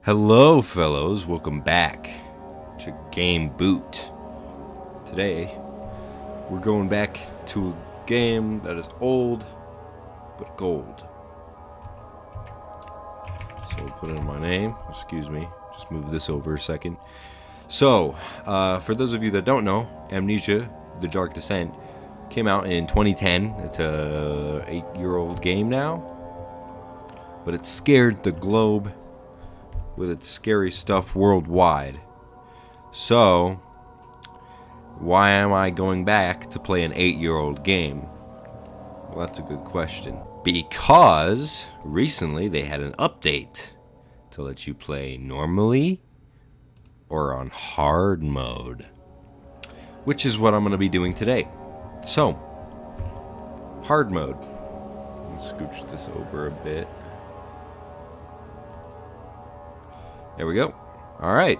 Hello, fellows. Welcome back to Game Boot. Today, we're going back to a game that is old but gold. So I'll put in my name. Excuse me. Just move this over a second. So, for those of you that don't know, Amnesia: The Dark Descent came out in 2010. It's a 8-year-old game now, but it scared the globe with its scary stuff worldwide. So, why am I going back to play an 8-year-old game? Well, that's a good question. Because recently they had an update to let you play normally or on hard mode, which is what I'm going to be doing today. So, hard mode. Let's scooch this over a bit. There we go. Alright.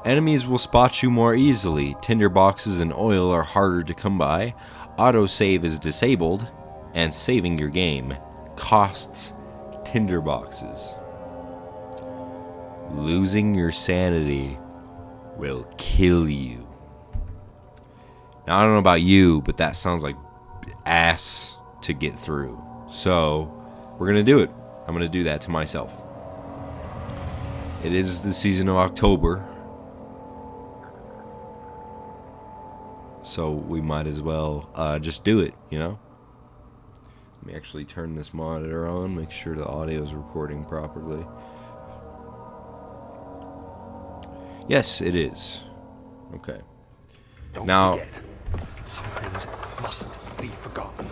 Enemies will spot you more easily. Tinderboxes and oil are harder to come by. Autosave is disabled. And saving your game costs tinderboxes. Losing your sanity will kill you. Now, I don't know about you, but that sounds like ass to get through. So, we're going to do it. I'm going to do that to myself. It is the season of October, so we might as well just do it, you know? Let me actually turn this monitor on, make sure the audio is recording properly. Yes, it is. Okay. Don't now, forget, some things mustn't be forgotten.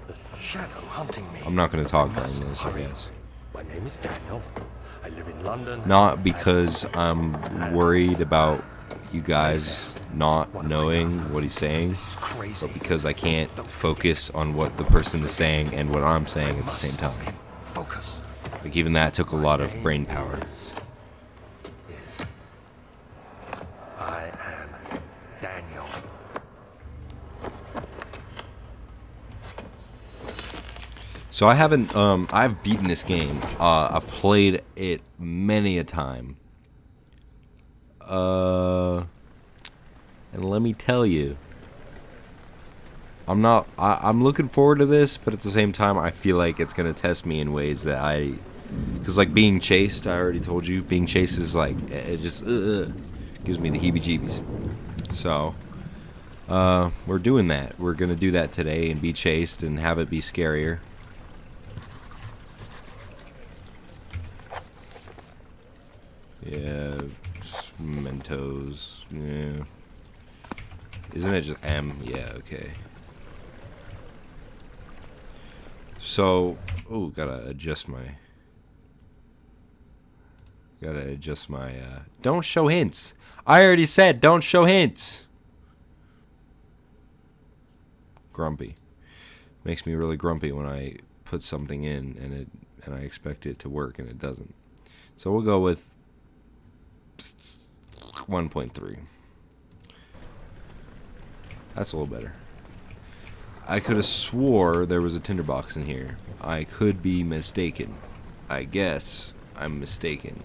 The shadow hunting me. I'm not going to talk during this, I guess. My name is Daniel. I live in London. Not because I'm worried about you guys not knowing what he's saying, but because I can't focus on what the person is saying and what I'm saying at the same time. Focus. Like, even that took a lot of brain power. Yes. I am Daniel. So I haven't, I've beaten this game. I've played it many a time. And let me tell you, I'm looking forward to this, but at the same time, I feel like it's going to test me in ways that because like being chased, I already told you, being chased is like, it just, gives me the heebie-jeebies. So, we're doing that. We're going to do that today and be chased and have it be scarier. Yeah, just Mentos. Yeah. Isn't it just M? Yeah, okay. So, oh, gotta adjust my. Don't show hints. I already said don't show hints. Grumpy. Makes me really grumpy when I put something in and I expect it to work and it doesn't. So we'll go with 1.3. That's a little better. I could have swore there was a tinderbox in here. I could be mistaken. I guess I'm mistaken.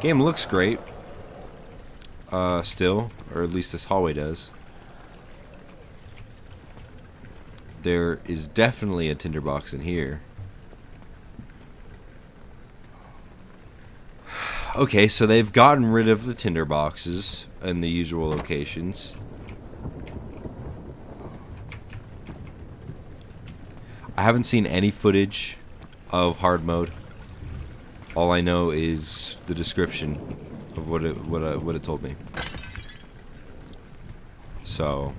Game looks great. Still, or at least this hallway does. There is definitely a tinderbox in here. Okay, so they've gotten rid of the tinderboxes in the usual locations. I haven't seen any footage of hard mode. All I know is the description of what it told me. So,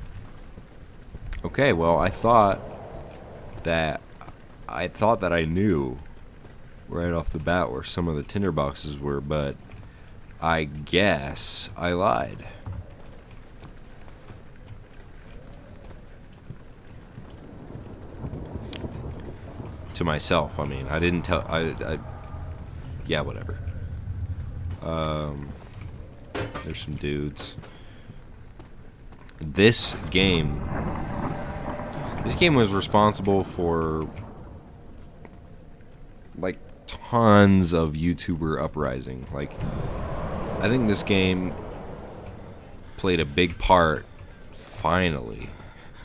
okay, well, I thought that I knew right off the bat where some of the tinderboxes were, but I guess I lied. To myself, I mean, I didn't tell. Yeah, whatever. There's some dudes. This game was responsible for like tons of YouTuber uprising. Like, I think this game played a big part, finally,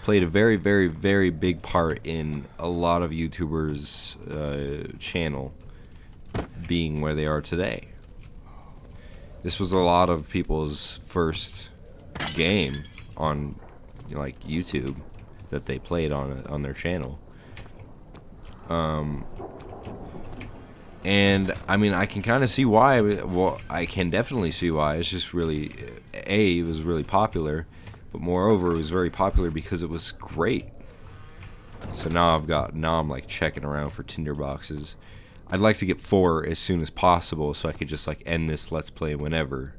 played a very, very, very big part in a lot of YouTubers' channel being where they are today. This was a lot of people's first game on, you know, like, YouTube that they played on their channel. And I mean, I can kind of see why. Well, I can definitely see why. It's just really, it was really popular, but moreover, it was very popular because it was great. So now I'm like checking around for tinderboxes. I'd like to get 4 as soon as possible, so I could just like end this Let's Play whenever.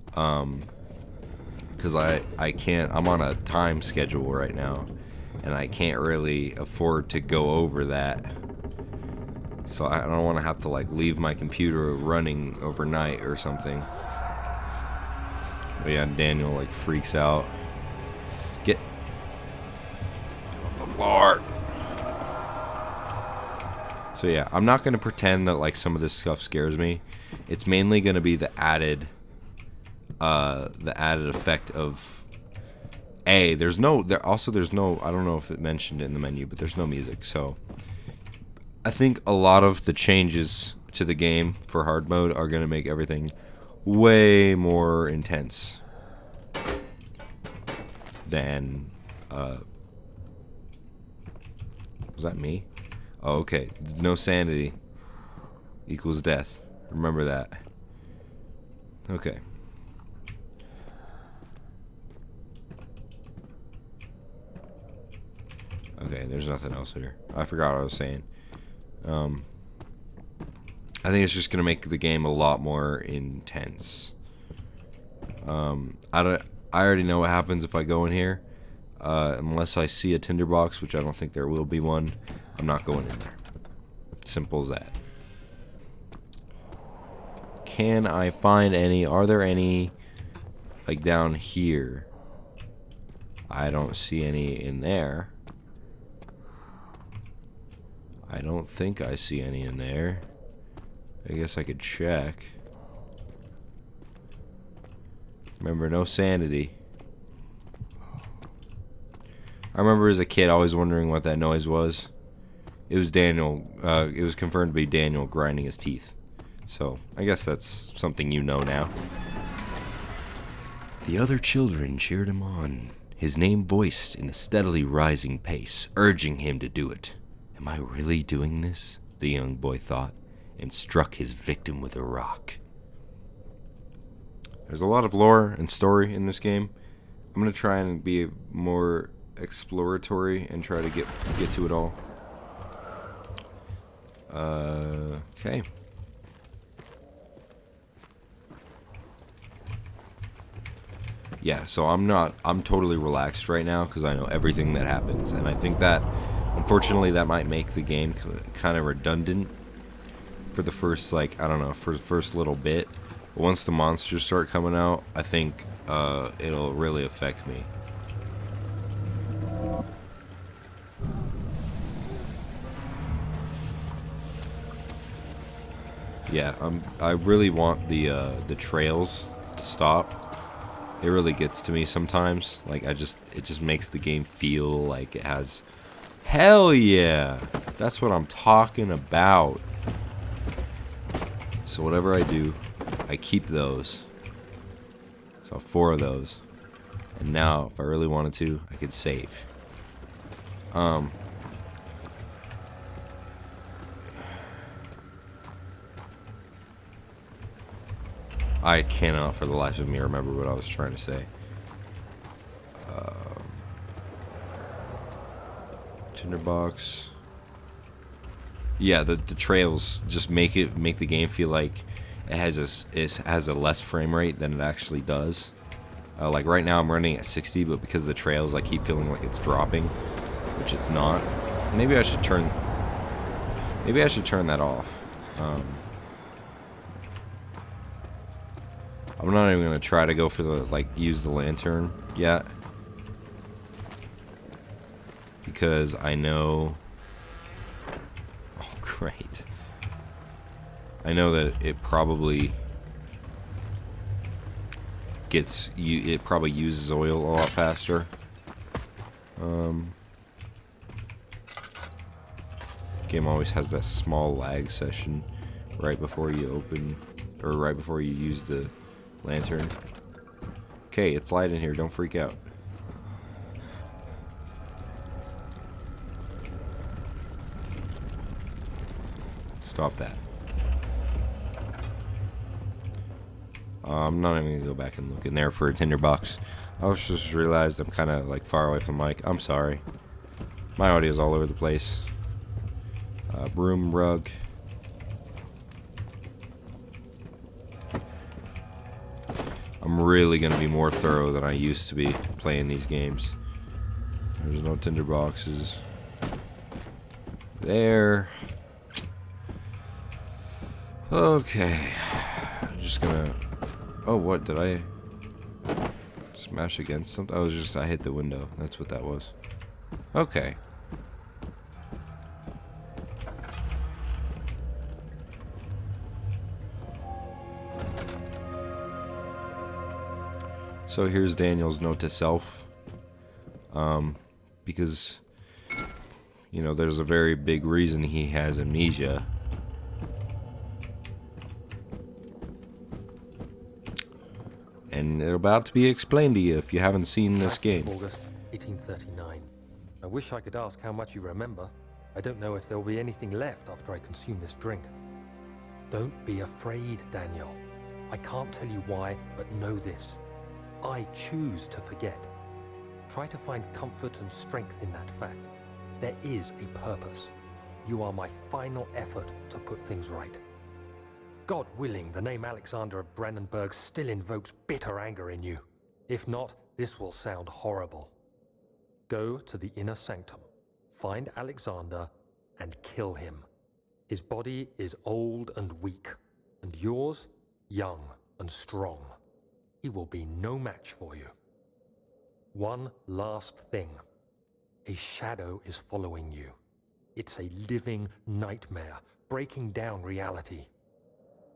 Because I can't. I'm on a time schedule right now, and I can't really afford to go over that. So I don't want to have to like leave my computer running overnight or something. But yeah, Daniel like freaks out. Get off the floor. So yeah, I'm not gonna pretend that like some of this stuff scares me. It's mainly gonna be the added effect of there's no I don't know if it mentioned it in the menu, but there's no music. So I think a lot of the changes to the game for hard mode are gonna make everything way more intense than was that me? Oh, okay. No sanity equals death. Remember that. Okay. Okay, there's nothing else here. I forgot what I was saying. I think it's just gonna make the game a lot more intense. I already know what happens if I go in here. Unless I see a tinderbox, which I don't think there will be one, I'm not going in there. Simple as that. Can I find any? Are there any like down here? I don't see any in there. I don't think I see any in there. I guess I could check. Remember, no sanity. I remember as a kid always wondering what that noise was. It was Daniel. It was confirmed to be Daniel grinding his teeth. So, I guess that's something you know now. The other children cheered him on, his name voiced in a steadily rising pace, urging him to do it. Am I really doing this? The young boy thought, and struck his victim with a rock. There's a lot of lore and story in this game. I'm going to try and be more exploratory and try to get to it all. Okay. Yeah, so I'm totally relaxed right now because I know everything that happens, and I think that unfortunately that might make the game kind of redundant for the first, like, I don't know, for the first little bit. But once the monsters start coming out, I think it'll really affect me. Yeah, I really want the trails to stop. It really gets to me sometimes. Like, it just makes the game feel like it has. Hell yeah, that's what I'm talking about. So whatever I do, I keep those. So 4 of those, and now if I really wanted to, I could save. I cannot for the life of me remember what I was trying to say. Tinderbox. Yeah, the trails just make the game feel like it has a less frame rate than it actually does. Like right now I'm running at 60, but because of the trails I keep feeling like it's dropping, which it's not. Maybe I should turn that off. I'm not even gonna try to go for the use the lantern yet, because I know. Oh great! I know that it probably gets you. It probably uses oil a lot faster. Game always has that small lag session right before you open, or right before you use the lantern. Okay, it's light in here. Don't freak out. Stop that. I'm not even gonna go back and look in there for a tinderbox. I was just realized I'm kind of like far away from the mic. I'm sorry. My audio's all over the place. Broom rug. I'm really gonna be more thorough than I used to be playing these games. There's no tinderboxes. There. Okay. I'm just gonna. Oh, what did I smash against something? I hit the window. That's what that was. Okay. So here's Daniel's note to self. Because, you know, there's a very big reason he has amnesia. And it's about to be explained to you if you haven't seen this game. August 1839. I wish I could ask how much you remember. I don't know if there will be anything left after I consume this drink. Don't be afraid, Daniel. I can't tell you why, but know this. I choose to forget. Try to find comfort and strength in that fact. There is a purpose. You are my final effort to put things right. God willing, the name Alexander of Brandenburg still invokes bitter anger in you. If not, this will sound horrible. Go to the inner sanctum, find Alexander, and kill him. His body is old and weak, and yours, young and strong. He will be no match for you. One last thing. A shadow is following you. It's a living nightmare, breaking down reality.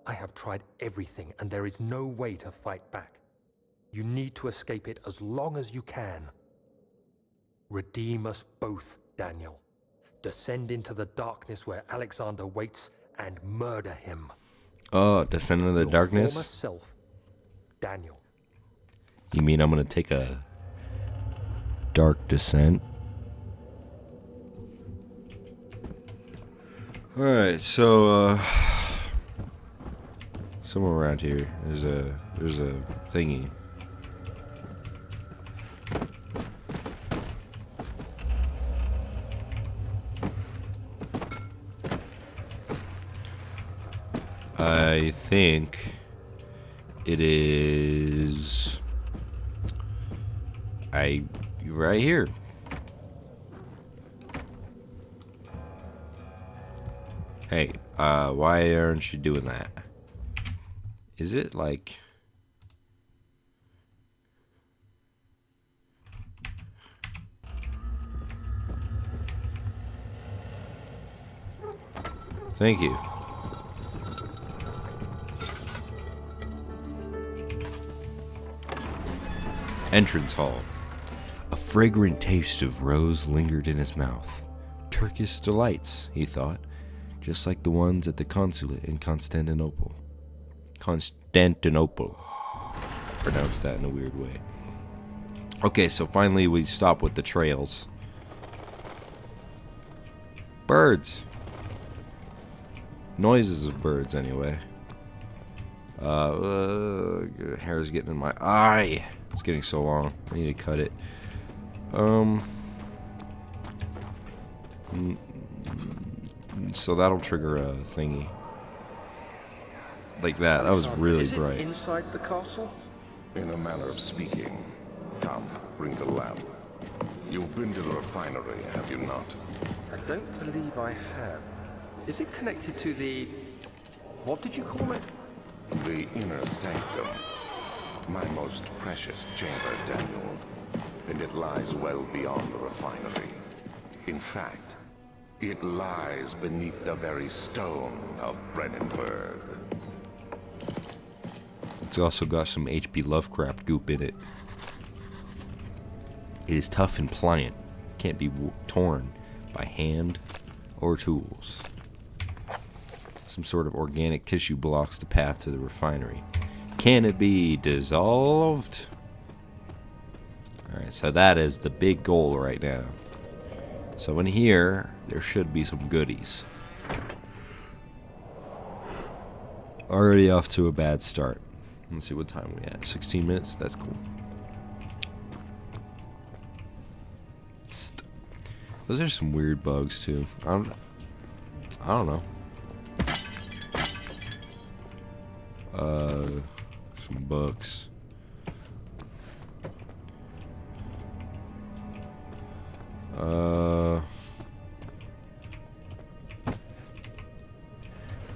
I have tried everything, and there is no way to fight back. You need to escape it as long as you can. Redeem us both, Daniel. Descend into the darkness where Alexander waits and murder him. Oh, descend into the Your darkness? former self, Daniel. You mean I'm gonna take a dark descent? Alright, so somewhere around here there's a thingy. I think it is right here. Hey, why aren't you doing that? Is it like... Thank you. Entrance hall. A fragrant taste of rose lingered in his mouth. Turkish delights, he thought, just like the ones at the consulate in Constantinople. Pronounced that in a weird way. Okay, so finally we stop with the trails. Birds. Noises of birds, anyway. Hair's getting in my eye. It's getting so long. I need to cut it. So that'll trigger a thingy. Like that. That was really bright. Inside the castle? In a manner of speaking. Come, bring the lamp. You've been to the refinery, have you not? I don't believe I have. Is it connected to the... what did you call it? The inner sanctum. My most precious chamber, Daniel. And it lies well beyond the refinery. In fact, It lies beneath the very stone of Brennenburg. It's also got some H.P. Lovecraft goop in it. It is tough and pliant. Can't be torn by hand or tools. Some sort of organic tissue blocks the path to the refinery. Can it be dissolved? Alright, so that is the big goal right now. So in here, there should be some goodies. Already off to a bad start. Let's see what time we at. 16 minutes? That's cool. Those are some weird bugs too. I don't know. Some books.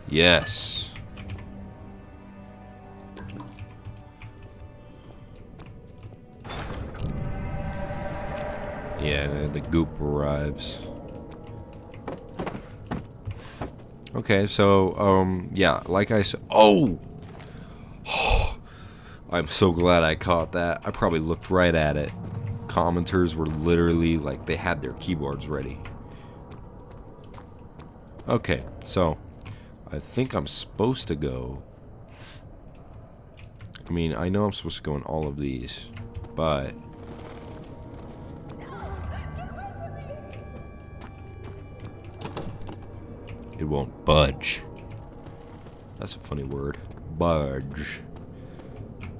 Yes. Yeah, the goop arrives. Okay, so, yeah, like I said... Oh! I'm so glad I caught that. I probably looked right at it. Commenters were literally, like, they had their keyboards ready. Okay, so, I think I'm supposed to go... I mean, I know I'm supposed to go in all of these, but... It won't budge. That's a funny word. Budge.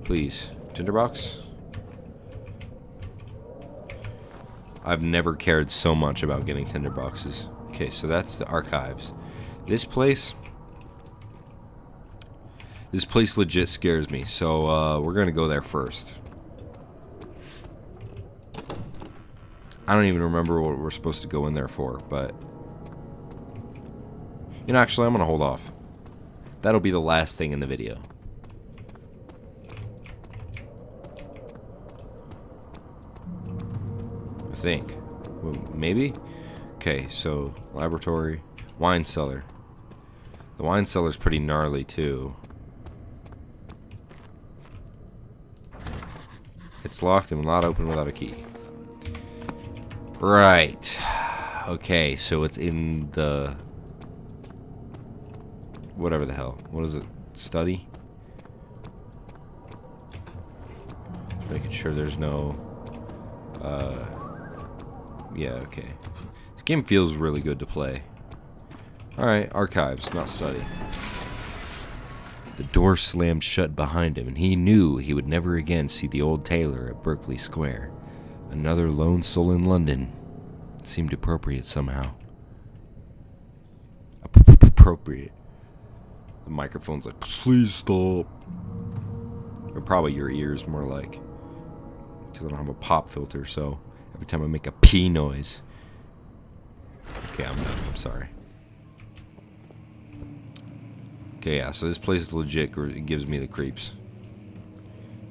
Please. Tinderbox? I've never cared so much about getting tinderboxes. Okay, so that's the archives. This place legit scares me, so we're gonna go there first. I don't even remember what we're supposed to go in there for, but... You know, actually, I'm gonna hold off. That'll be the last thing in the video. I think. Well, maybe? Okay, so, laboratory. Wine cellar. The wine cellar's pretty gnarly, too. It's locked and will not open without a key. Right. Okay, so it's in the... Whatever the hell. What is it? Study? Just making sure there's no... Yeah, okay. This game feels really good to play. Alright, archives, not study. The door slammed shut behind him, and he knew he would never again see the old tailor at Berkeley Square. Another lone soul in London. It seemed appropriate somehow. Appropriate. The microphone's like, please stop. Or probably your ears, more like. Because I don't have a pop filter, so every time I make a P noise. Okay, I'm done. I'm sorry. Okay, yeah, so this place is legit. It gives me the creeps.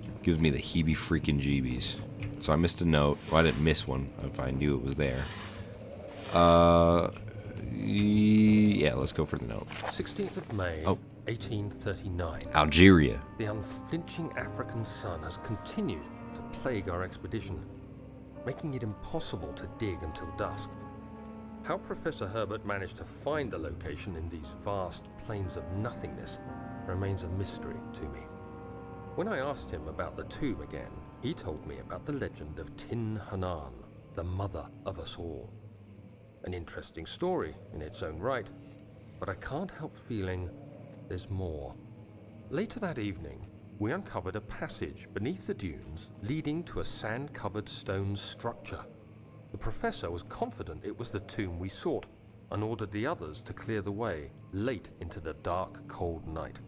It gives me the heebie freaking jeebies. So I missed a note. Well, I didn't miss one if I knew it was there. Yeah, let's go for the note. 16th of May, 1839. Algeria. The unflinching African sun has continued to plague our expedition, making it impossible to dig until dusk. How Professor Herbert managed to find the location in these vast plains of nothingness remains a mystery to me. When I asked him about the tomb again, he told me about the legend of Tin Hanan, the mother of us all. An interesting story in its own right, but I can't help feeling there's more. Later that evening, we uncovered a passage beneath the dunes leading to a sand-covered stone structure. The professor was confident it was the tomb we sought and ordered the others to clear the way late into the dark, cold night.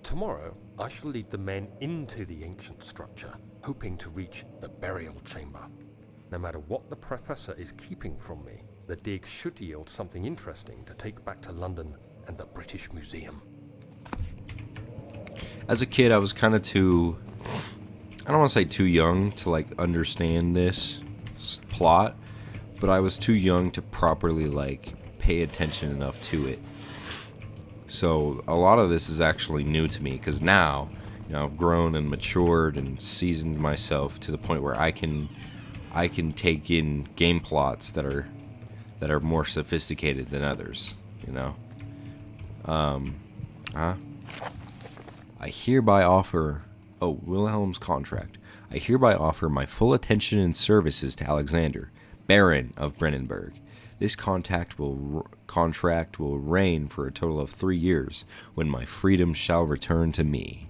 Tomorrow, I shall lead the men into the ancient structure, hoping to reach the burial chamber. No matter what the professor is keeping from me, the dig should yield something interesting to take back to London and the British Museum. As a kid, I was kind of too... I don't want to say too young to, like, understand this plot, but I was too young to properly like pay attention enough to it. So a lot of this is actually new to me, because now, you know, I've grown and matured and seasoned myself to the point where I can take in game plots that are more sophisticated than others, you know. I hereby offer, Wilhelm's contract. I hereby offer my full attention and services to Alexander, Baron of Brennenburg. This contract will reign for a total of 3 years, when my freedom shall return to me.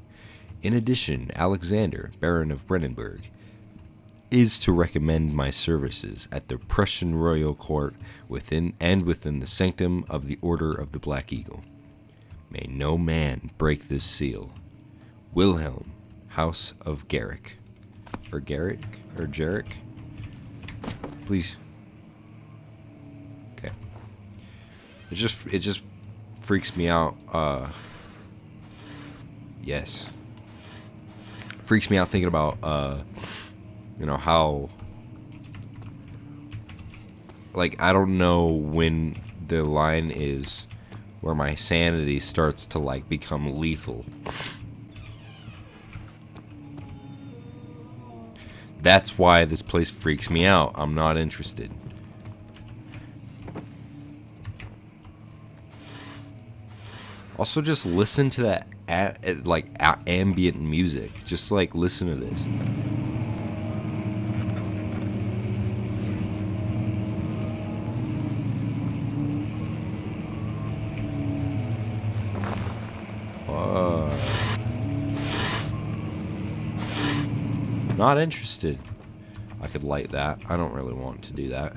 In addition, Alexander, Baron of Brennenburg, is to recommend my services at the Prussian royal court within the sanctum of the Order of the Black Eagle. May no man break this seal. Wilhelm, House of Garrick. Or Garrick? Or Jarrick? Please. Okay. It just freaks me out. Yes. Freaks me out thinking about, you know, how, like, I don't know when the line is where my sanity starts to, like, become lethal. That's why this place freaks me out. I'm not interested. Also, just listen to that, ambient music. Just, like, listen to this. Not interested. I could light that. I don't really want to do that.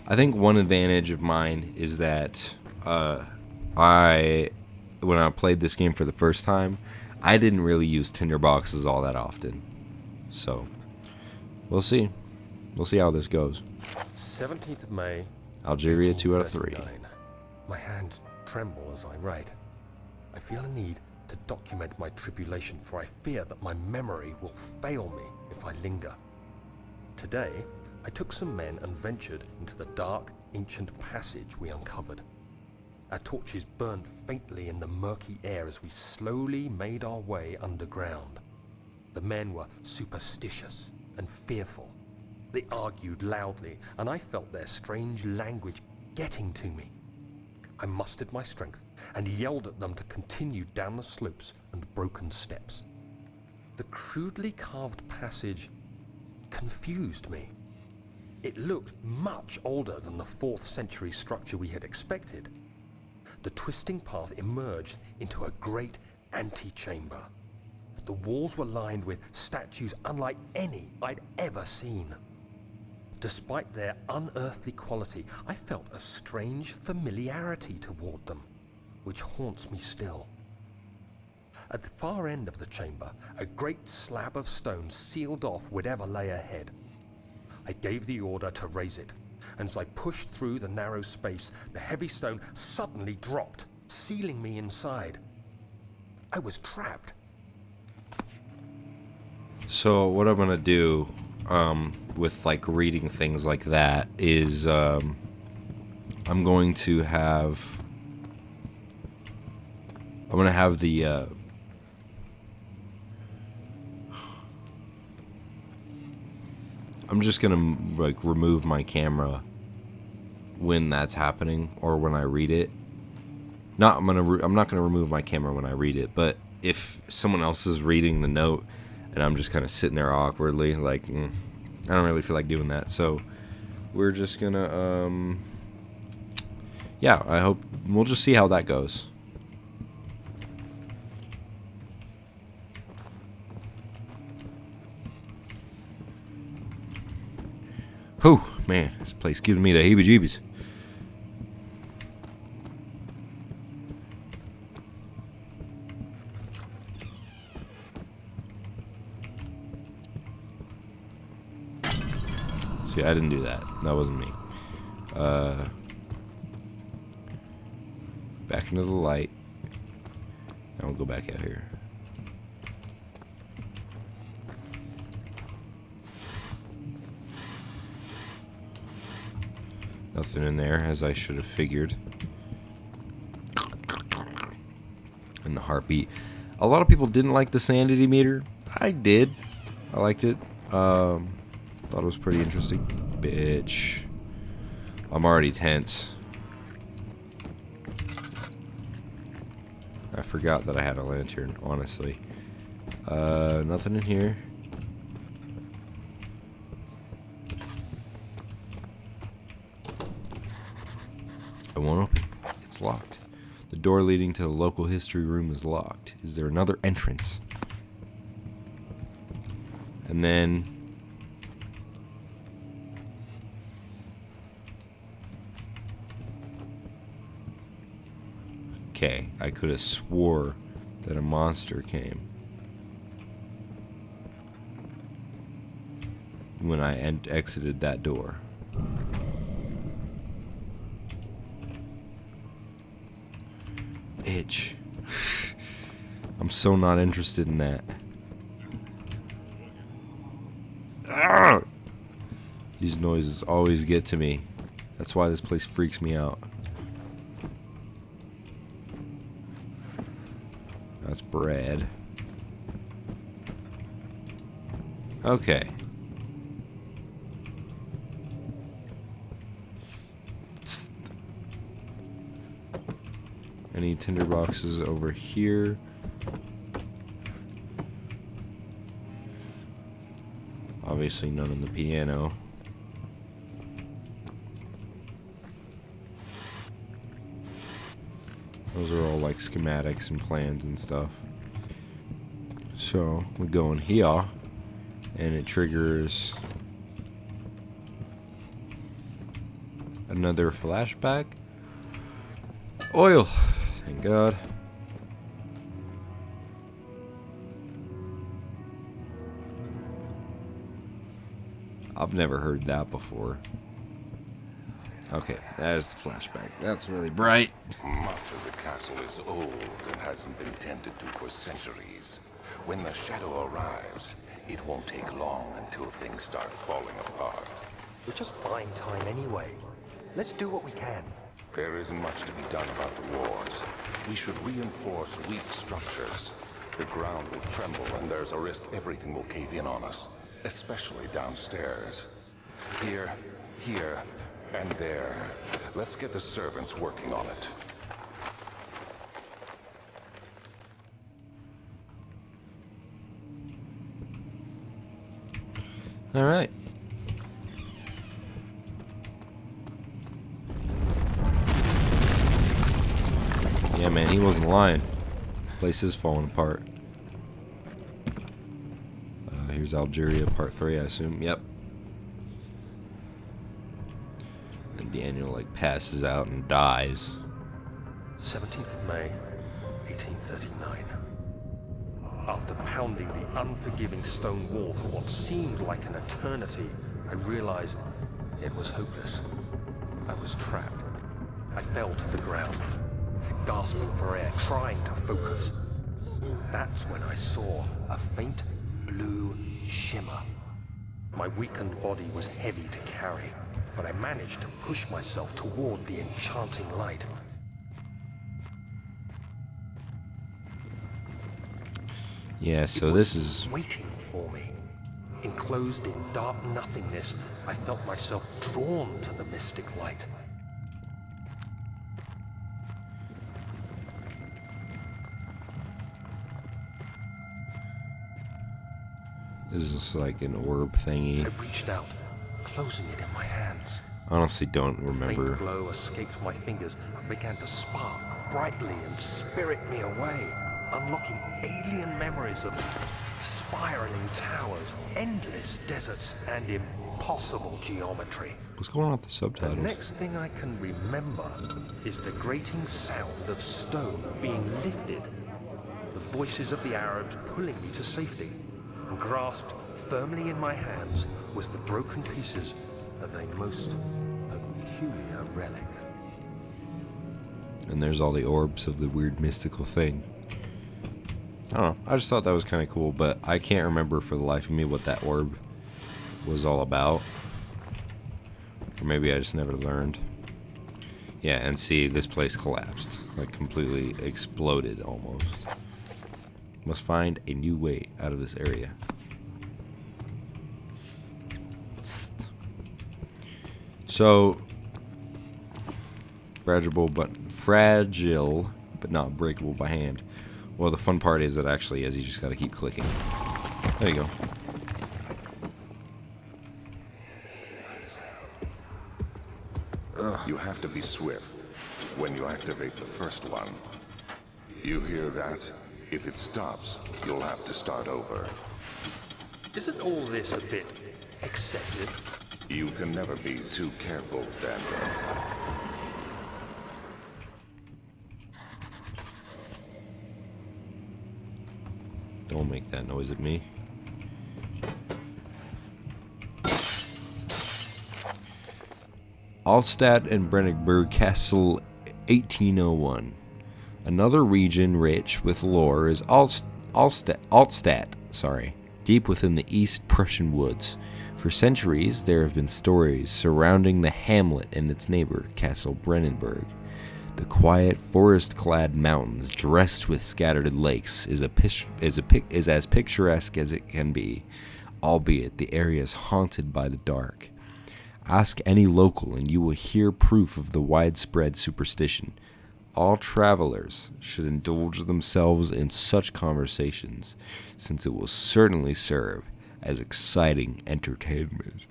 I think one advantage of mine is that when I played this game for the first time, I didn't really use tinderboxes all that often. So, we'll see. We'll see how this goes. 17th of May. Algeria 2 out of 3. My hands tremble as I write. I feel a need to document my tribulation, for I fear that my memory will fail me if I linger. Today, I took some men and ventured into the dark, ancient passage we uncovered. Our torches burned faintly in the murky air as we slowly made our way underground. The men were superstitious and fearful. They argued loudly, and I felt their strange language getting to me. I mustered my strength and yelled at them to continue down the slopes and broken steps. The crudely carved passage confused me. It looked much older than the 4th century structure we had expected. The twisting path emerged into a great antechamber. The walls were lined with statues unlike any I'd ever seen. Despite their unearthly quality, I felt a strange familiarity toward them, which haunts me still. At the far end of the chamber, a great slab of stone sealed off whatever lay ahead. I gave the order to raise it, and as I pushed through the narrow space, the heavy stone suddenly dropped, sealing me inside. I was trapped. So what I'm gonna do, with like reading things like that is, I'm going to have the I'm just gonna like remove my camera when that's happening, or when I read it. I'm not gonna remove my camera when I read it, but if someone else is reading the note and I'm just kind of sitting there awkwardly, like, I don't really feel like doing that. So we're just gonna, yeah, I hope we'll just see how that goes. Whew, man, this place giving me the heebie-jeebies. See, I didn't do that. That wasn't me. Back into the light. Now we'll go back out here. Nothing in there, as I should have figured. And the heartbeat. A lot of people didn't like the sanity meter. I did. I liked it. Thought it was pretty interesting. Bitch. I'm already tense. I forgot that I had a lantern, honestly. Nothing in here. I won't open. It's locked. The door leading to the local history room is locked. Is there another entrance? And then... Okay, I could have swore that a monster came when I exited that door. Bitch. I'm so not interested in that. Arrgh! These noises always get to me. That's why this place freaks me out. That's bread. Okay. Any tinder boxes over here? Obviously none on the piano. Those are all like schematics and plans and stuff. So we go in here and it triggers another flashback. Oil. Thank God. I've never heard that before. Okay, that is the flashback. That's really bright. Much of the castle is old and hasn't been tended to for centuries. When the shadow arrives, it won't take long until things start falling apart. We're just buying time anyway. Let's do what we can. There isn't much to be done about the wars. We should reinforce weak structures. The ground will tremble and there's a risk everything will cave in on us, especially downstairs. Here, and there. Let's get the servants working on it. All right. Yeah, man, he wasn't lying. Place is falling apart. Here's Algeria Part 3, I assume. Yep. And Daniel, like, passes out and dies. 17th of May, 1839. After pounding the unforgiving stone wall for what seemed like an eternity, I realized it was hopeless. I was trapped. I fell to the ground, gasping for air, trying to focus. That's when I saw a faint blue shimmer. My weakened body was heavy to carry, but I managed to push myself toward the enchanting light. Yeah, so this is... waiting for me. Enclosed in dark nothingness, I felt myself drawn to the mystic light. This is like an orb thingy. I reached out, closing it in my hands. Honestly, don't The remember. faint glow escaped my fingers and began to spark brightly and spirit me away, unlocking alien memories of spiraling towers, endless deserts, and impossible geometry. What's going on with the The subtitles? next thing I can remember is the grating sound of stone being lifted, the voices of the Arabs pulling me to safety, and grasped firmly in my hands was the broken pieces of a most peculiar relic. And there's all the orbs of the weird mystical thing. I don't know. I just thought that was kind of cool, but I can't remember for the life of me what that orb was all about. Or maybe I just never learned. Yeah, and see, this place collapsed. Like, completely exploded, almost. Must find a new way out of this area. So, fragile but not breakable by hand. Well, the fun part is that actually is you just gotta keep clicking. There you go. You have to be swift when you activate the first one. You hear that? If it stops, you'll have to start over. Isn't all this a bit excessive? You can never be too careful, Daniel. Don't make that noise at me. Altstadt and Brennenburg Castle, 1801. Another region rich with lore is Altstadt, deep within the East Prussian woods. For centuries, there have been stories surrounding the hamlet and its neighbor, Castle Brennenburg. The quiet, forest-clad mountains, dressed with scattered lakes, is as picturesque as it can be, albeit the area is haunted by the dark. Ask any local and you will hear proof of the widespread superstition. All travelers should indulge themselves in such conversations, since it will certainly serve as exciting entertainment.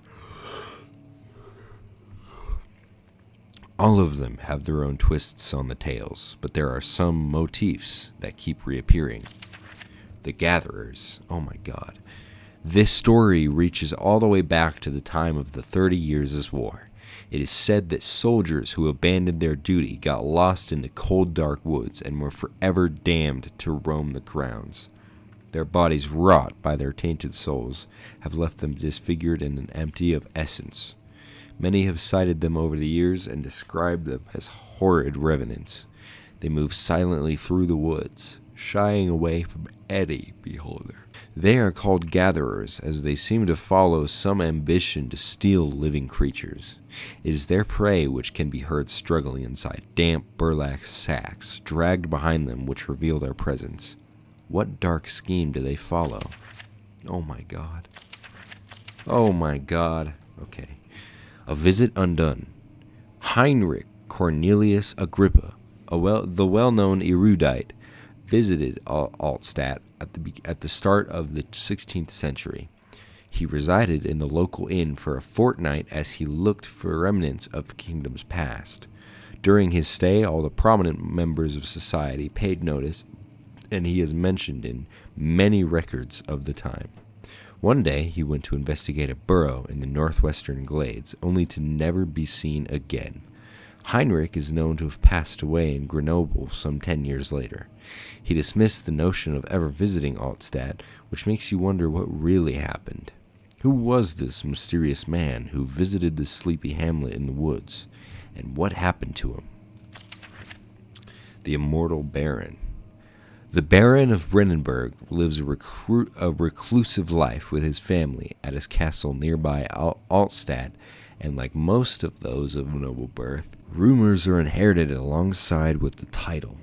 All of them have their own twists on the tales, but there are some motifs that keep reappearing. The Gatherers, oh my god. This story reaches all the way back to the time of the 30 Years' War. It is said that soldiers who abandoned their duty got lost in the cold, dark woods and were forever damned to roam the grounds. Their bodies, wrought by their tainted souls, have left them disfigured and empty of essence. Many have cited them over the years and described them as horrid revenants. They move silently through the woods, shying away from any beholder. They are called gatherers, as they seem to follow some ambition to steal living creatures. It is their prey which can be heard struggling inside damp burlap sacks, dragged behind them, which reveal their presence. What dark scheme do they follow? Oh my god. Oh my god. Okay. A visit undone. Heinrich Cornelius Agrippa, the well-known erudite, visited Altstadt at the start of the 16th century. He resided in the local inn for a fortnight as he looked for remnants of kingdoms past. During his stay, all the prominent members of society paid notice, and he is mentioned in many records of the time. One day, he went to investigate a burrow in the northwestern glades, only to never be seen again. Heinrich is known to have passed away in Grenoble some 10 years later. He dismissed the notion of ever visiting Altstadt, which makes you wonder what really happened. Who was this mysterious man who visited this sleepy hamlet in the woods, and what happened to him? The Immortal Baron. The Baron of Brennenburg lives a reclusive life with his family at his castle nearby Altstadt, and like most of those of noble birth, rumors are inherited alongside with the title.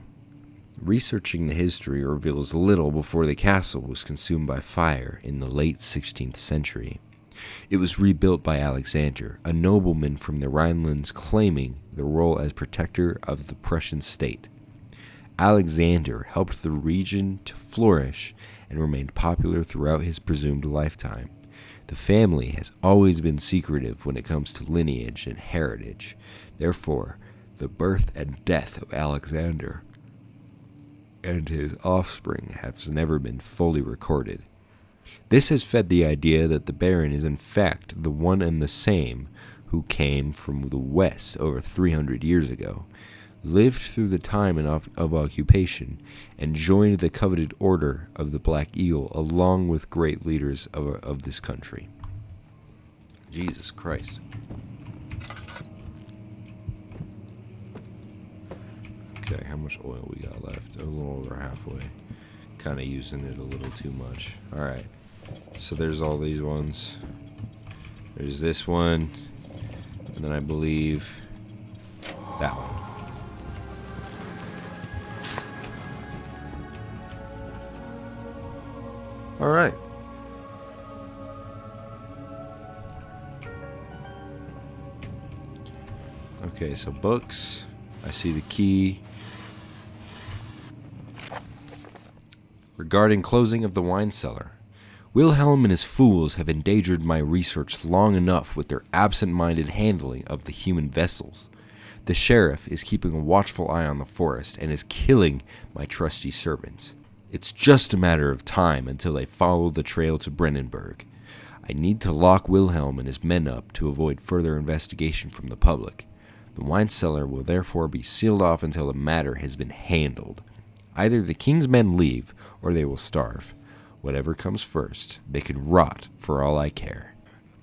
Researching the history reveals little before the castle was consumed by fire in the late 16th century. It was rebuilt by Alexander, a nobleman from the Rhinelands claiming the role as protector of the Prussian state. Alexander helped the region to flourish and remained popular throughout his presumed lifetime. The family has always been secretive when it comes to lineage and heritage. Therefore, the birth and death of Alexander and his offspring has never been fully recorded. This has fed the idea that the Baron is in fact the one and the same who came from the west over 300 years ago, lived through the time of occupation, and joined the coveted Order of the Black Eagle along with great leaders of this country. Jesus Christ. Okay, how much oil we got left? A little over halfway. Kind of using it a little too much. Alright, so there's all these ones. There's this one. And then I believe that one. All right. Okay, so books. I see the key. Regarding closing of the wine cellar. Wilhelm and his fools have endangered my research long enough with their absent-minded handling of the human vessels. The sheriff is keeping a watchful eye on the forest and is killing my trusty servants. It's just a matter of time until they follow the trail to Brennenburg. I need to lock Wilhelm and his men up to avoid further investigation from the public. The wine cellar will therefore be sealed off until the matter has been handled. Either the king's men leave, or they will starve. Whatever comes first, they could rot for all I care.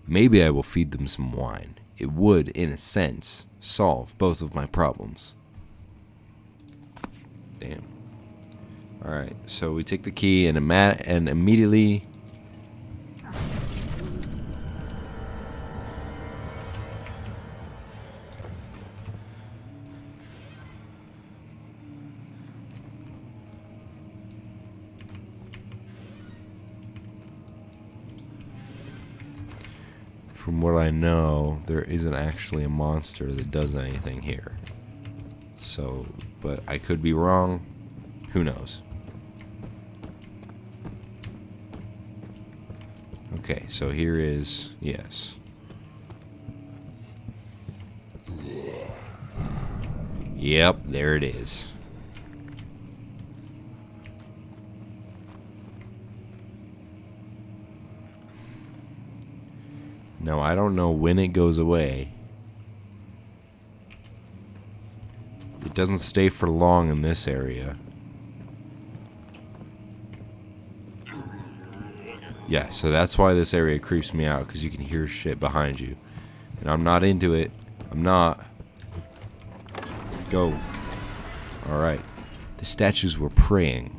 Maybe I will feed them some wine. It would, in a sense, solve both of my problems. Damn. Alright, so we take the key and immediately... From what I know, there isn't actually a monster that does anything here. So, but I could be wrong. Who knows? Okay, so here is, yes. Yep, there it is. Now, I don't know when it goes away. It doesn't stay for long in this area. Yeah, so that's why this area creeps me out, because you can hear shit behind you. And I'm not into it. I'm not. Go. Alright. The statues were praying,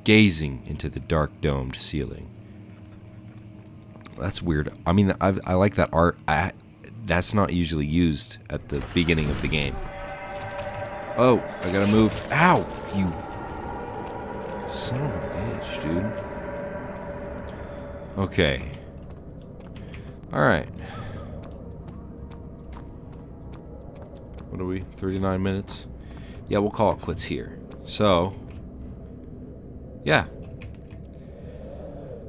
gazing into the dark domed ceiling. That's weird. I mean, I like that art. That's not usually used at the beginning of the game. Oh, I gotta move. Ow! You son of a bitch, dude. Okay. Alright. What are we? 39 minutes? Yeah, we'll call it quits here. So, yeah.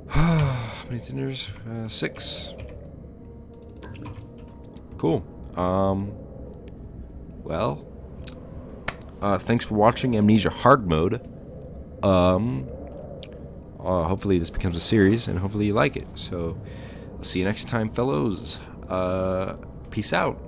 How many dinners? 6. Cool. Well, thanks for watching Amnesia Hard Mode. Hopefully this becomes a series, and hopefully you like it. So, I'll see you next time, fellows. Peace out.